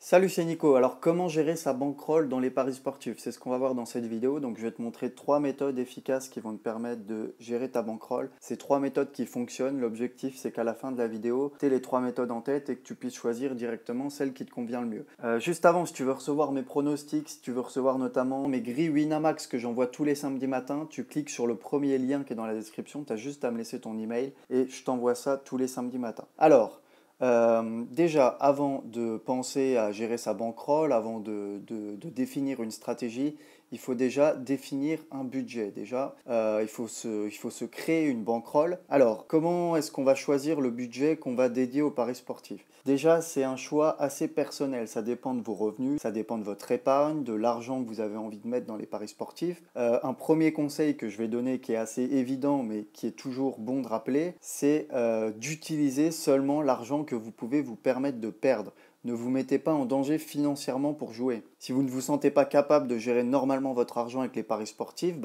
Salut, c'est Nico. Alors, comment gérer sa bankroll dans les paris sportifs? C'est ce qu'on va voir dans cette vidéo. Donc, je vais te montrer trois méthodes efficaces qui vont te permettre de gérer ta bankroll. C'est trois méthodes qui fonctionnent. L'objectif, c'est qu'à la fin de la vidéo, tu aies les trois méthodes en tête et que tu puisses choisir directement celle qui te convient le mieux. Juste avant, si tu veux recevoir mes pronostics, si tu veux recevoir notamment mes grilles Winamax que j'envoie tous les samedis matins, tu cliques sur le premier lien qui est dans la description. Tu as juste à me laisser ton email et je t'envoie ça tous les samedis matins. Alors, déjà, avant de penser à gérer sa bankroll, avant de définir une stratégie, il faut déjà définir un budget. Déjà, il faut se créer une bankroll. Alors, comment est-ce qu'on va choisir le budget qu'on va dédier aux paris sportifs? Déjà, c'est un choix assez personnel. Ça dépend de vos revenus, ça dépend de votre épargne, de l'argent que vous avez envie de mettre dans les paris sportifs. Un premier conseil que je vais donner qui est assez évident mais qui est toujours bon de rappeler, c'est d'utiliser seulement l'argent que vous pouvez vous permettre de perdre. Ne vous mettez pas en danger financièrement pour jouer. Si vous ne vous sentez pas capable de gérer normalement votre argent avec les paris sportifs,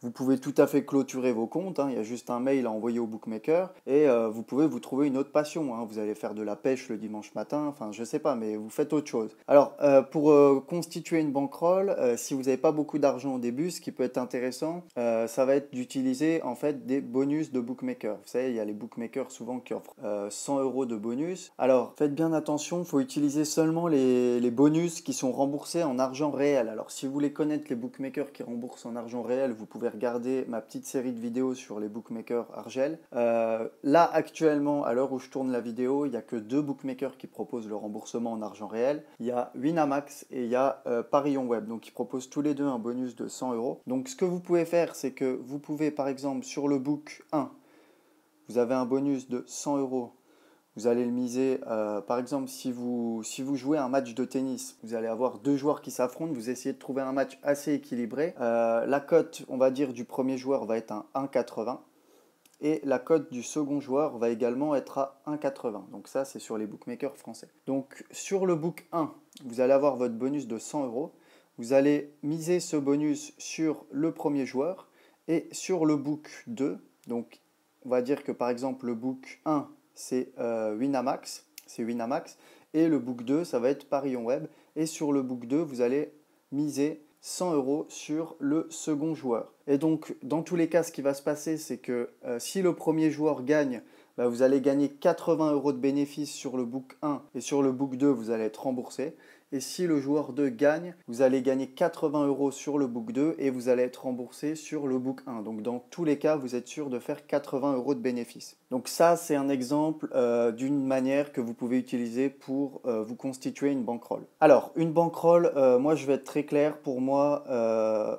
vous pouvez tout à fait clôturer vos comptes, hein. Il y a juste un mail à envoyer au bookmaker et vous pouvez vous trouver une autre passion, hein. Vous allez faire de la pêche le dimanche matin, enfin je sais pas, mais vous faites autre chose. Alors pour constituer une bankroll, si vous n'avez pas beaucoup d'argent au début, ce qui peut être intéressant, ça va être d'utiliser en fait des bonus de bookmaker. Vous savez, il y a les bookmakers souvent qui offrent 100 euros de bonus. Alors faites bien attention, il faut utiliser seulement les bonus qui sont remboursés en argent réel. Alors si vous voulez connaître les bookmakers qui remboursent en argent réel, vous pouvez regarder ma petite série de vidéos sur les bookmakers Argel. Là actuellement, à l'heure où je tourne la vidéo, il n'y a que deux bookmakers qui proposent le remboursement en argent réel. Il y a Winamax et il y a Parion Web. Donc ils proposent tous les deux un bonus de 100 euros. Donc ce que vous pouvez faire, c'est que vous pouvez par exemple sur le book 1, vous avez un bonus de 100 euros. Vous allez le miser, par exemple, si vous jouez un match de tennis, vous allez avoir deux joueurs qui s'affrontent, vous essayez de trouver un match assez équilibré. La cote, on va dire, du premier joueur va être un 1,80 et la cote du second joueur va également être à 1,80. Donc ça, c'est sur les bookmakers français. Donc sur le book 1, vous allez avoir votre bonus de 100 euros. Vous allez miser ce bonus sur le premier joueur et sur le book 2. Donc on va dire que par exemple le book 1, c'est Winamax, et le book 2, ça va être Parion Web. Et sur le book 2, vous allez miser 100 euros sur le second joueur. Et donc, dans tous les cas, ce qui va se passer, c'est que si le premier joueur gagne, vous allez gagner 80 euros de bénéfice sur le book 1 et sur le book 2, vous allez être remboursé. Et si le joueur 2 gagne, vous allez gagner 80 euros sur le book 2 et vous allez être remboursé sur le book 1. Donc dans tous les cas, vous êtes sûr de faire 80 euros de bénéfice. Donc ça, c'est un exemple d'une manière que vous pouvez utiliser pour vous constituer une bankroll. Alors, une bankroll, moi je vais être très clair, pour moi,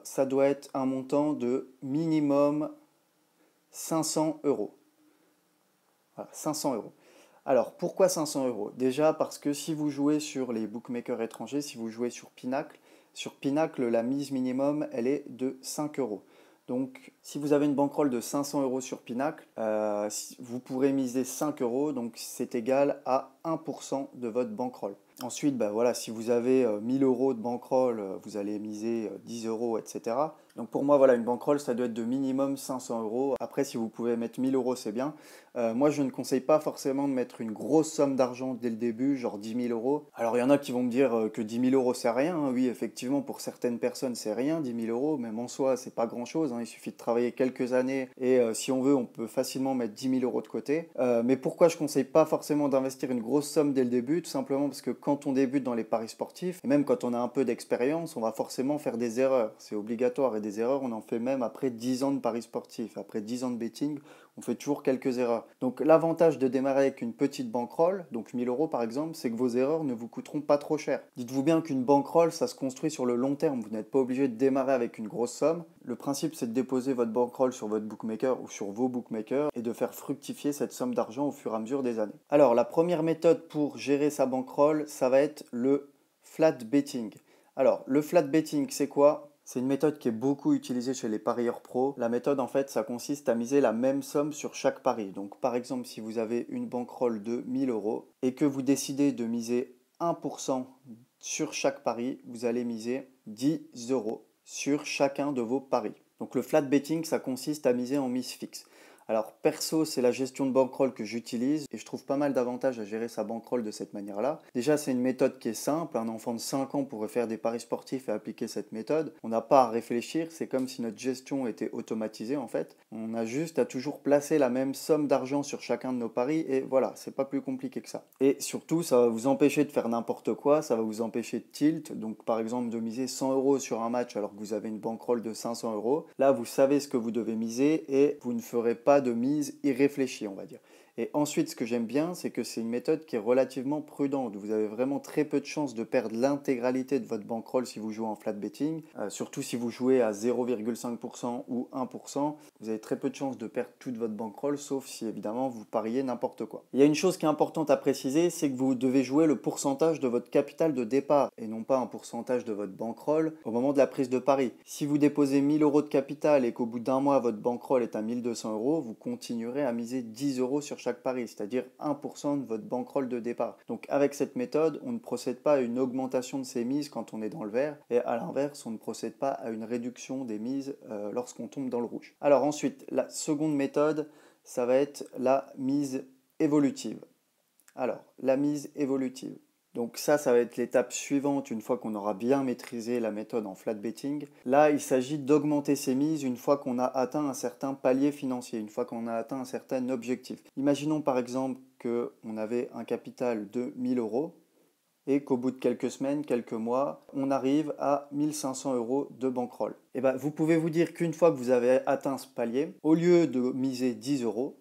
ça doit être un montant de minimum 500 euros. Voilà, 500 euros. Alors, pourquoi 500 euros? Déjà parce que si vous jouez sur les bookmakers étrangers, si vous jouez sur Pinacle, la mise minimum, elle est de 5 euros. Donc, si vous avez une bankroll de 500 euros sur Pinacle, vous pourrez miser 5 euros, donc c'est égal à 1% de votre bankroll. Ensuite, voilà, si vous avez 1000 euros de bankroll, vous allez miser 10 euros, etc. Donc pour moi, voilà, une bankroll, ça doit être de minimum 500 euros. Après, si vous pouvez mettre 1000 euros, c'est bien. Moi, je ne conseille pas forcément de mettre une grosse somme d'argent dès le début, genre 10 000 euros. Alors, il y en a qui vont me dire que 10 000 euros, c'est rien, hein. Oui, effectivement, pour certaines personnes, c'est rien, 10 000 euros, même en soi, c'est pas grand-chose, hein. Il suffit de travailler quelques années et si on veut, on peut facilement mettre 10 000 euros de côté. Mais pourquoi je conseille pas forcément d'investir une grosse somme dès le début? Tout simplement parce que quand on débute dans les paris sportifs, et même quand on a un peu d'expérience, on va forcément faire des erreurs. C'est obligatoire, et des erreurs, on en fait même après 10 ans de paris sportifs. Après 10 ans de betting, on fait toujours quelques erreurs. Donc l'avantage de démarrer avec une petite bankroll, donc 1000 euros par exemple, c'est que vos erreurs ne vous coûteront pas trop cher. Dites-vous bien qu'une bankroll, ça se construit sur le long terme. Vous n'êtes pas obligé de démarrer avec une grosse somme. Le principe, c'est de déposer votre bankroll sur votre bookmaker ou sur vos bookmakers et de faire fructifier cette somme d'argent au fur et à mesure des années. Alors la première méthode pour gérer sa bankroll, ça va être le flat betting. Alors le flat betting, c'est quoi? C'est une méthode qui est beaucoup utilisée chez les parieurs pros. La méthode, en fait, ça consiste à miser la même somme sur chaque pari. Donc, par exemple, si vous avez une bankroll de 1000 euros et que vous décidez de miser 1% sur chaque pari, vous allez miser 10 euros sur chacun de vos paris. Donc, le flat betting, ça consiste à miser en mise fixe. Alors perso, c'est la gestion de bankroll que j'utilise et je trouve pas mal d'avantages à gérer sa bankroll de cette manière-là. Déjà, c'est une méthode qui est simple, un enfant de 5 ans pourrait faire des paris sportifs et appliquer cette méthode. On n'a pas à réfléchir, c'est comme si notre gestion était automatisée en fait. On a juste à toujours placer la même somme d'argent sur chacun de nos paris et voilà, c'est pas plus compliqué que ça. Et surtout, ça va vous empêcher de faire n'importe quoi, ça va vous empêcher de tilt, donc par exemple de miser 100 euros sur un match alors que vous avez une bankroll de 500 euros. Là, vous savez ce que vous devez miser et vous ne ferez pas de mise irréfléchie, on va dire. Et ensuite, ce que j'aime bien, c'est que c'est une méthode qui est relativement prudente. Vous avez vraiment très peu de chances de perdre l'intégralité de votre bankroll si vous jouez en flat betting. Surtout si vous jouez à 0,5% ou 1%, vous avez très peu de chances de perdre toute votre bankroll, sauf si évidemment vous pariez n'importe quoi. Il y a une chose qui est importante à préciser, c'est que vous devez jouer le pourcentage de votre capital de départ et non pas un pourcentage de votre bankroll au moment de la prise de pari. Si vous déposez 1000 euros de capital et qu'au bout d'un mois votre bankroll est à 1200 euros, vous continuerez à miser 10 euros sur chaque pari, c'est-à-dire 1% de votre bankroll de départ. Donc avec cette méthode, on ne procède pas à une augmentation de ses mises quand on est dans le vert, et à l'inverse, on ne procède pas à une réduction des mises lorsqu'on tombe dans le rouge. Alors ensuite, la seconde méthode, ça va être la mise évolutive. Alors, la mise évolutive. Donc ça va être l'étape suivante une fois qu'on aura bien maîtrisé la méthode en flat betting. Là, il s'agit d'augmenter ses mises une fois qu'on a atteint un certain palier financier, une fois qu'on a atteint un certain objectif. Imaginons par exemple qu'on avait un capital de 1000 euros et qu'au bout de quelques semaines, quelques mois, on arrive à 1500 euros de bankroll. Et bien, vous pouvez vous dire qu'une fois que vous avez atteint ce palier, au lieu de miser 10 euros,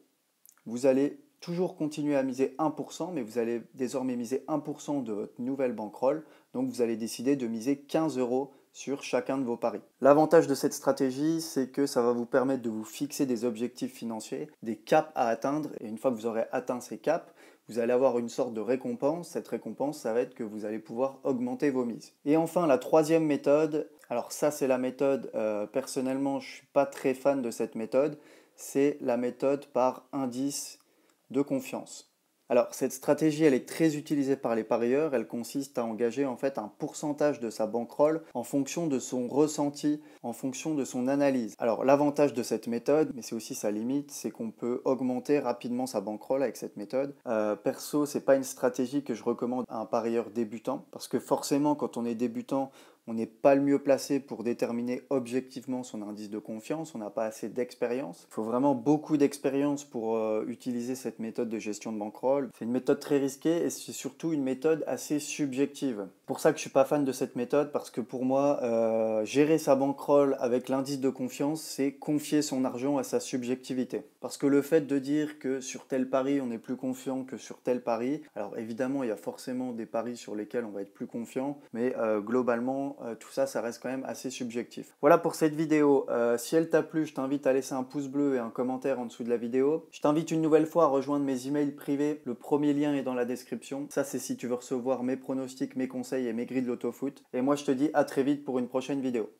vous allez toujours continuer à miser 1%, mais vous allez désormais miser 1% de votre nouvelle bankroll. Donc vous allez décider de miser 15 euros sur chacun de vos paris. L'avantage de cette stratégie, c'est que ça va vous permettre de vous fixer des objectifs financiers, des caps à atteindre. Et une fois que vous aurez atteint ces caps, vous allez avoir une sorte de récompense. Cette récompense, ça va être que vous allez pouvoir augmenter vos mises. Et enfin, la troisième méthode, alors ça c'est la méthode, personnellement je ne suis pas très fan de cette méthode, c'est la méthode par indice de confiance. Alors cette stratégie, elle est très utilisée par les parieurs, elle consiste à engager en fait un pourcentage de sa bankroll en fonction de son ressenti, en fonction de son analyse. Alors l'avantage de cette méthode, mais c'est aussi sa limite, c'est qu'on peut augmenter rapidement sa bankroll avec cette méthode. Perso, c'est pas une stratégie que je recommande à un parieur débutant, parce que forcément quand on est débutant, on n'est pas le mieux placé pour déterminer objectivement son indice de confiance, on n'a pas assez d'expérience. Il faut vraiment beaucoup d'expérience pour utiliser cette méthode de gestion de bankroll. C'est une méthode très risquée et c'est surtout une méthode assez subjective. C'est pour ça que je ne suis pas fan de cette méthode, parce que pour moi, gérer sa bankroll avec l'indice de confiance, c'est confier son argent à sa subjectivité. Parce que le fait de dire que sur tel pari, on est plus confiant que sur tel pari, alors évidemment, il y a forcément des paris sur lesquels on va être plus confiant, mais globalement, tout ça, ça reste quand même assez subjectif. Voilà pour cette vidéo. Si elle t'a plu, je t'invite à laisser un pouce bleu et un commentaire en dessous de la vidéo. Je t'invite une nouvelle fois à rejoindre mes emails privés. Le premier lien est dans la description. Ça, c'est si tu veux recevoir mes pronostics, mes conseils et mes grilles de l'autofoot. Et moi, je te dis à très vite pour une prochaine vidéo.